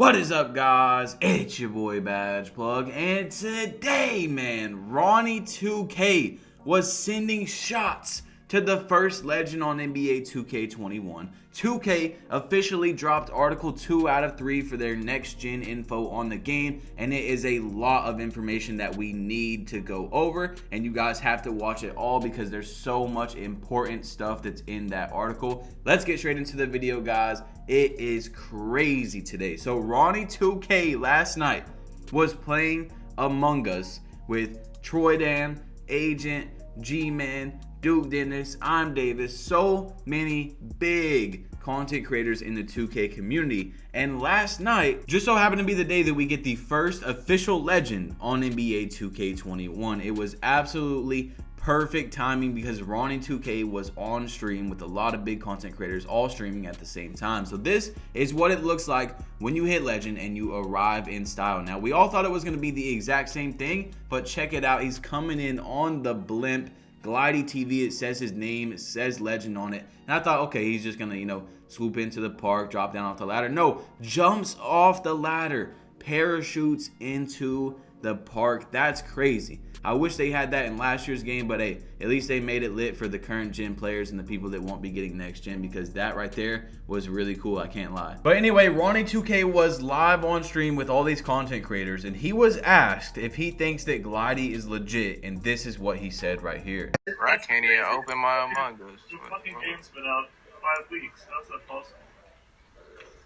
What is up, guys? It's your boy Badge Plug, and today, man, Ronnie2K was sending shots to the first legend on NBA 2K21. 2K officially dropped Article 2 out of 3 for their next gen info on the game, and it is a lot of information that we need to go over, and you guys have to watch it all because there's so much important stuff that's in that article. Let's get straight into the video, guys. It is crazy today. So Ronnie2K last night was playing Among Us with Troy Dan, Agent, G-Man, Duke Dennis, I'm Davis, so many big content creators in the 2K community. And last night just so happened to be the day that we get the first official legend on NBA 2K21. It was absolutely perfect timing because Ronnie2K was on stream with a lot of big content creators all streaming at the same time. So this is what it looks like when you hit legend and you arrive in style. Now, we all thought it was going to be the exact same thing, but check it out. He's coming in on the blimp. Glidey TV, it says his name, it says legend on it. And I thought, okay, he's just gonna, swoop into the park, drop down off the ladder. No, jumps off the ladder, parachutes into the park. That's crazy. I wish they had that in last year's game, but hey, at least they made it lit for the current gen players and the people that won't be getting next gen, because that right there was really cool, I can't lie. But anyway, Ronnie2K was live on stream with all these content creators, and he was asked if he thinks that Glidey is legit, and this is what he said right here. I can't even open my Among Us. The fucking game's been out 5 weeks. That's not possible.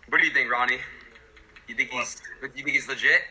What do you think, Ronnie? You think he's legit?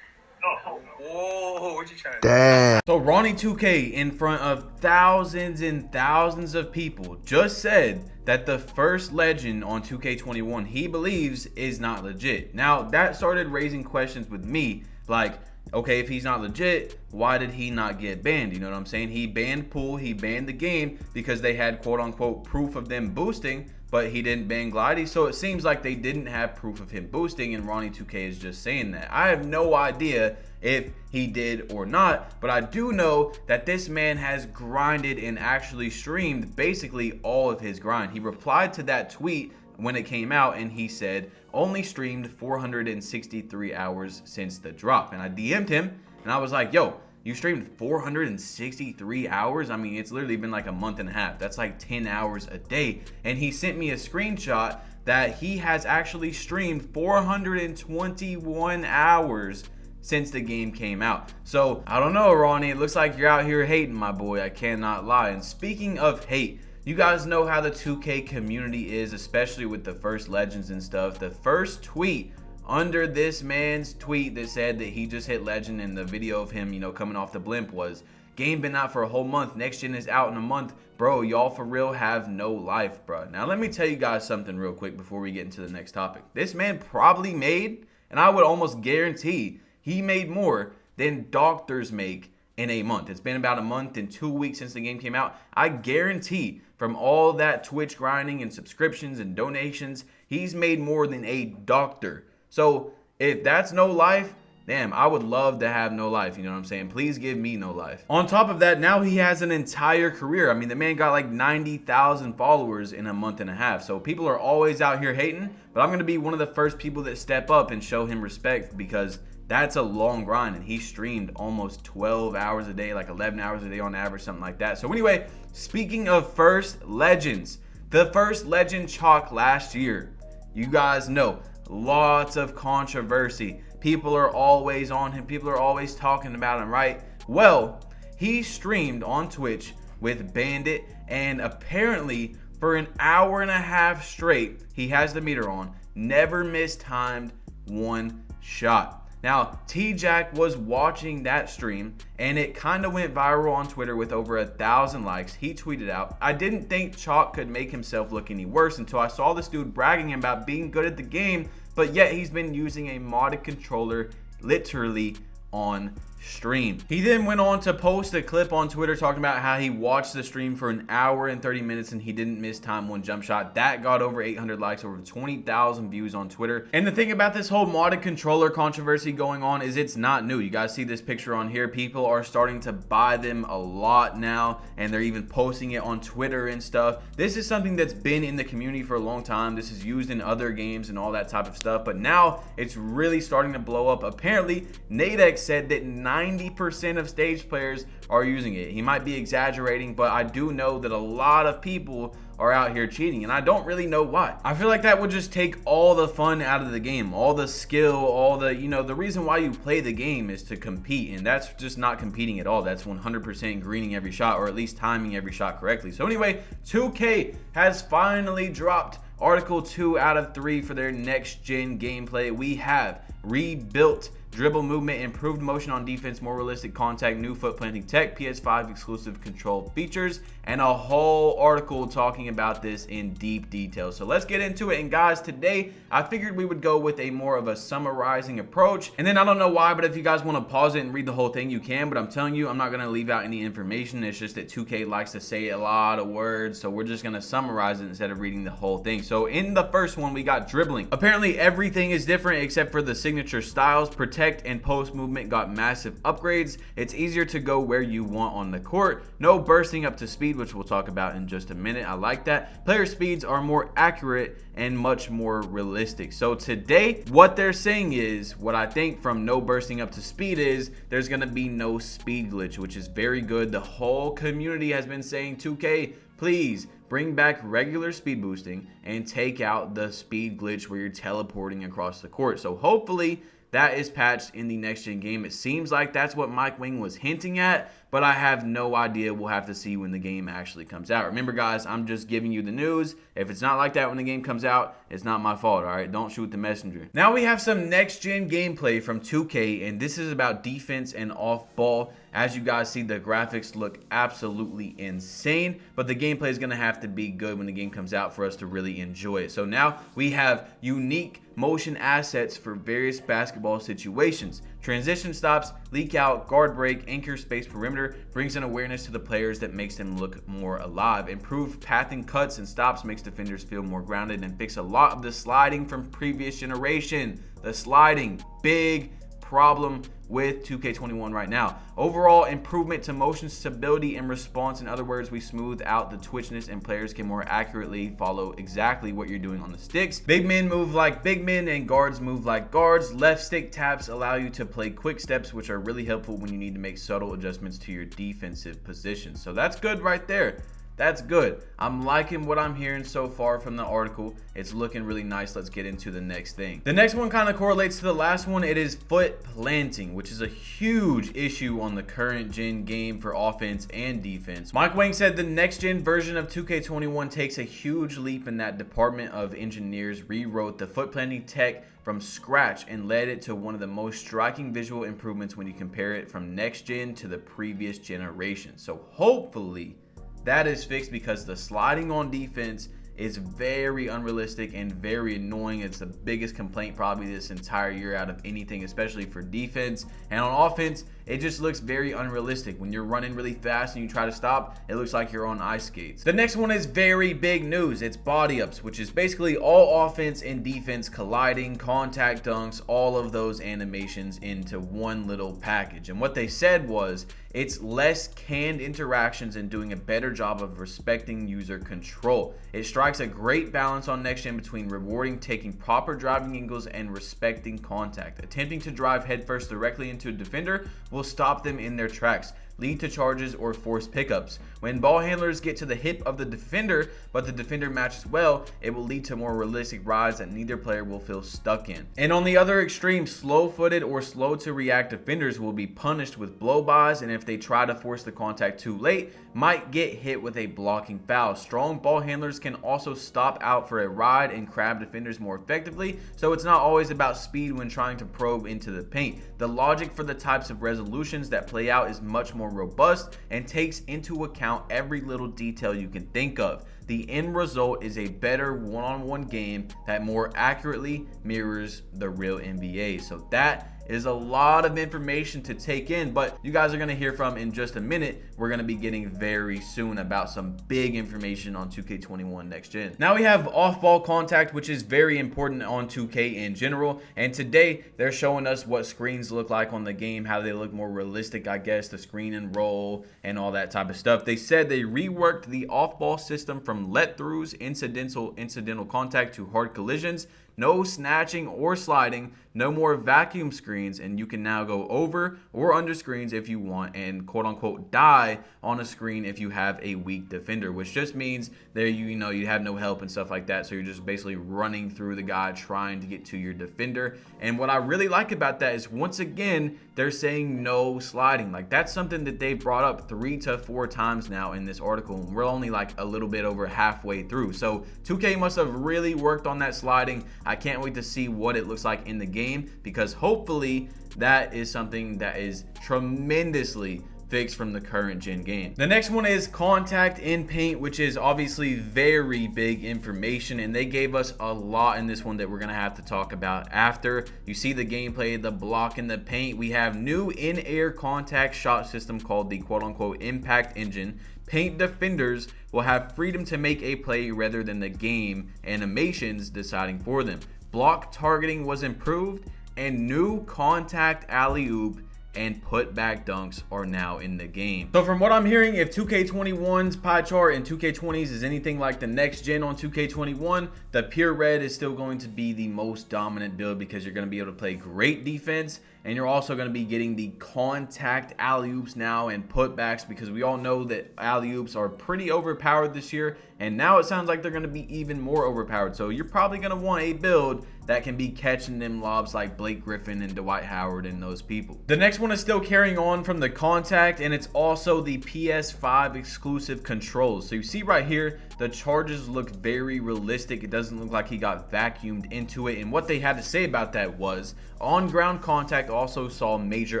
No. Whoa, what you trying to do? Damn. So Ronnie2K, in front of thousands and thousands of people, just said that the first legend on 2K21 he believes is not legit. Now, that started raising questions with me, like, okay, if he's not legit, why did he not get banned? You know what I'm saying? He banned Pool, he banned the game because they had quote-unquote proof of them boosting, but he didn't ban Glidey. So it seems like they didn't have proof of him boosting, and Ronnie2K is just saying that. I have no idea if he did or not, but I do know that this man has grinded and actually streamed basically all of his grind. He replied to that tweet when it came out, and he said only streamed 463 hours since the drop. And I DM'd him and I was like, yo, you streamed 463 hours? I mean, it's literally been like a month and a half. That's like 10 hours a day. And he sent me a screenshot that he has actually streamed 421 hours since the game came out. So I don't know, Ronnie, it looks like you're out here hating, my boy. I cannot lie. And speaking of hate, you guys know how the 2K community is, especially with the first legends and stuff. The first tweet under this man's tweet that said that he just hit legend, and the video of him, coming off the blimp was, game been out for a whole month, next gen is out in a month. Bro, y'all for real have no life, bro. Now let me tell you guys something real quick before we get into the next topic. This man probably made, and I would almost guarantee he made more than doctors make in a month. It's been about a month and 2 weeks since the game came out. I guarantee from all that Twitch grinding and subscriptions and donations, he's made more than a doctor. So if that's no life, damn, I would love to have no life. You know what I'm saying? Please give me no life. On top of that, now he has an entire career. I mean, the man got like 90,000 followers in a month and a half. So people are always out here hating, but I'm going to be one of the first people that step up and show him respect, because that's a long grind, and he streamed almost 12 hours a day, like 11 hours a day on average, something like that. So anyway, speaking of first legends, the first legend Chalk last year, you guys know, lots of controversy. People are always on him. People are always talking about him, right? Well, he streamed on Twitch with Bandit, and apparently for an hour and a half straight, he has the meter on, never mistimed one shot. Now, T-Jack was watching that stream, and it kind of went viral on Twitter with over 1,000 likes. He tweeted out, I didn't think Chalk could make himself look any worse until I saw this dude bragging about being good at the game, but yet he's been using a modded controller literally on stream. He then went on to post a clip on Twitter talking about how he watched the stream for an hour and 30 minutes and he didn't miss time one jump shot. That got over 800 likes, over 20,000 views on Twitter. And the thing about this whole modded controller controversy going on is it's not new. You guys see this picture on here. People are starting to buy them a lot now, and they're even posting it on Twitter and stuff. This is something that's been in the community for a long time. This is used in other games and all that type of stuff, but now it's really starting to blow up. Apparently, Nadex said that 90% of stage players are using it. He might be exaggerating, but I do know that a lot of people are out here cheating, and I don't really know why. I feel like that would just take all the fun out of the game, all the skill, all the, you know, the reason why you play the game is to compete, and that's just not competing at all. That's 100% greening every shot, or at least timing every shot correctly. So anyway, 2K has finally dropped Article 2 out of 3 for their next gen gameplay. We have rebuilt dribble movement, improved motion on defense, more realistic contact, new foot planting tech, PS5 exclusive control features, and a whole article talking about this in deep detail. So let's get into it. And guys, today I figured we would go with a more of a summarizing approach. And then I don't know why, but if you guys want to pause it and read the whole thing, you can. But I'm telling you, I'm not going to leave out any information. It's just that 2K likes to say a lot of words. So we're just going to summarize it instead of reading the whole thing. So in the first one, we got dribbling. Apparently everything is different except for the signature styles. Protect and post movement got massive upgrades. It's easier to go where you want on the court. No bursting up to speed, which we'll talk about in just a minute. I like that. Player speeds are more accurate and much more realistic. So today, what they're saying is, what I think from no bursting up to speed is, there's gonna be no speed glitch, which is very good. The whole community has been saying, 2K, please bring back regular speed boosting and take out the speed glitch where you're teleporting across the court. So hopefully that is patched in the next gen game. It seems like that's what Mike Wing was hinting at, but I have no idea. We'll have to see when the game actually comes out. Remember guys, I'm just giving you the news. If it's not like that when the game comes out, it's not my fault, all right? Don't shoot the messenger. Now we have some next gen gameplay from 2K, and this is about defense and off ball. As you guys see, the graphics look absolutely insane, but the gameplay is gonna have to be good when the game comes out for us to really enjoy it. So now we have unique motion assets for various basketball situations. Transition stops, leak out, guard break, anchor space perimeter, brings an awareness to the players that makes them look more alive. Improved pathing cuts and stops makes defenders feel more grounded and fix a lot of the sliding from previous generation. The sliding, big problem with 2K21 right now. Overall improvement to motion stability and response. In other words, we smooth out the twitchiness and players can more accurately follow exactly what you're doing on the sticks. Big men move like big men and guards move like guards. Left stick taps allow you to play quick steps, which are really helpful when you need to make subtle adjustments to your defensive position. So that's good right there. That's good. I'm liking what I'm hearing so far from the article. It's looking really nice. Let's get into the next thing. The next one kind of correlates to the last one. It is foot planting, which is a huge issue on the current gen game for offense and defense. Mike Wang said the next gen version of 2K21 takes a huge leap in that department of engineers rewrote the foot planting tech from scratch and led it to one of the most striking visual improvements when you compare it from next gen to the previous generation. So hopefully that is fixed, because the sliding on defense is very unrealistic and very annoying. It's the biggest complaint probably this entire year out of anything, especially for defense. And on offense, it just looks very unrealistic. When you're running really fast and you try to stop, it looks like you're on ice skates. The next one is very big news. It's body ups, which is basically all offense and defense colliding, contact dunks, all of those animations into one little package. And what they said was, it's less canned interactions and doing a better job of respecting user control. It strikes a great balance on next gen between rewarding taking proper driving angles and respecting contact. Attempting to drive headfirst directly into a defender will stop them in their tracks, lead to charges or forced pickups. When ball handlers get to the hip of the defender, but the defender matches well, it will lead to more realistic rides that neither player will feel stuck in. And on the other extreme, slow-footed or slow to react defenders will be punished with blow-bys, and if they try to force the contact too late, might get hit with a blocking foul. Strong ball handlers can also stop out for a ride and crab defenders more effectively, so it's not always about speed when trying to probe into the paint. The logic for the types of resolutions that play out is much more robust and takes into account every little detail you can think of. The end result is a better one-on-one game that more accurately mirrors the real NBA. So that is a lot of information to take in, but you guys are going to hear from in just a minute. We're going to be getting very soon about some big information on 2K21 next gen. Now we have off-ball contact, which is very important on 2K in general, and today they're showing us what screens look like on the game, how they look more realistic, I guess, the screen and roll and all that type of stuff. They said they reworked the off-ball system from let-throughs, incidental contact to hard collisions, no snatching or sliding, no more vacuum screens, and you can now go over or under screens if you want and quote unquote die on a screen if you have a weak defender, which just means there you have no help and stuff like that, so you're just basically running through the guy trying to get to your defender. And what I really like about that is, once again, they're saying no sliding. Like, that's something that they've brought up 3 to 4 times now in this article, and we're only like a little bit over halfway through. So 2K must have really worked on that sliding. I can't wait to see what it looks like in the game, because hopefully that is something that is tremendously fixed from the current gen game. The next one is contact in paint, which is obviously very big information, and they gave us a lot in this one that we're gonna have to talk about after. You see the gameplay, the block in the paint. We have new in-air contact shot system called the quote-unquote impact engine. Paint defenders will have freedom to make a play rather than the game animations deciding for them. Block targeting was improved, and new contact alley-oop and putback dunks are now in the game. So from what I'm hearing, if 2K21's pie chart and 2K20's is anything like the next gen on 2K21, the pure red is still going to be the most dominant build, because you're going to be able to play great defense, and you're also going to be getting the contact alley-oops now and putbacks, because we all know that alley-oops are pretty overpowered this year, and now it sounds like they're going to be even more overpowered. So you're probably going to want a build that can be catching them lobs like Blake Griffin and Dwight Howard and those people. The next one is still carrying on from the contact, and it's also the Ps5 Exclusive Controls. So you see right here, the charges look very realistic. It doesn't look like he got vacuumed into it, and what they had to say about that was on-ground contact also saw major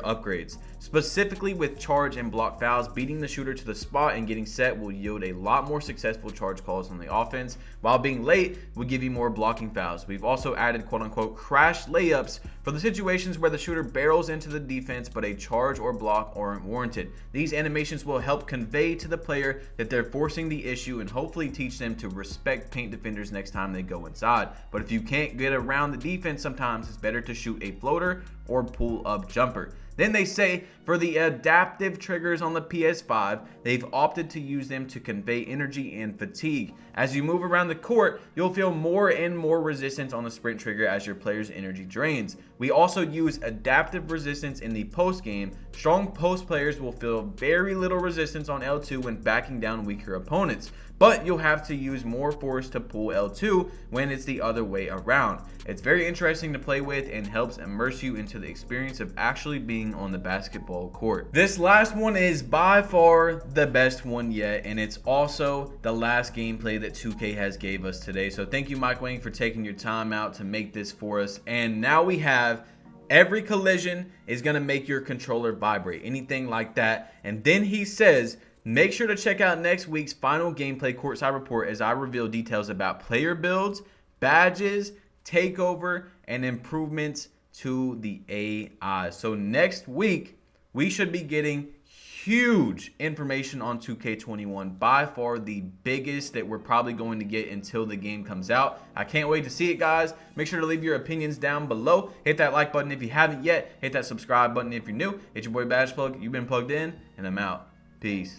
upgrades. Specifically with charge and block fouls, beating the shooter to the spot and getting set will yield a lot more successful charge calls on the offense, while being late will give you more blocking fouls. We've also added quote-unquote crash layups for the situations where the shooter barrels into the defense but a charge or block aren't warranted. These animations will help convey to the player that they're forcing the issue and hopefully teach them to respect paint defenders next time they go inside. But if you can't get around the defense, sometimes it's better to shoot a floater or pull up jumper. Then they say for the adaptive triggers on the PS5, they've opted to use them to convey energy and fatigue. As you move around the court, you'll feel more and more resistance on the sprint trigger as your player's energy drains. We also use adaptive resistance in the post game. Strong post players will feel very little resistance on L2 when backing down weaker opponents, but you'll have to use more force to pull L2 when it's the other way around. It's very interesting to play with and helps immerse you into the experience of actually being on the basketball court. This last one is by far the best one yet, and it's also the last gameplay that 2K has gave us today. So thank you, Mike Wang, for taking your time out to make this for us. And now we have every collision is going to make your controller vibrate, anything like that. And then he says, make sure to check out next week's final gameplay courtside report as I reveal details about player builds, badges, takeover, and improvements to the AI. So next week, we should be getting huge information on 2K21, by far the biggest that we're probably going to get until the game comes out. I can't wait to see it, guys. Make sure to leave your opinions down below. Hit that like button if you haven't yet. Hit that subscribe button if you're new. It's your boy Badge Plug. You've been plugged in, and I'm out. Peace.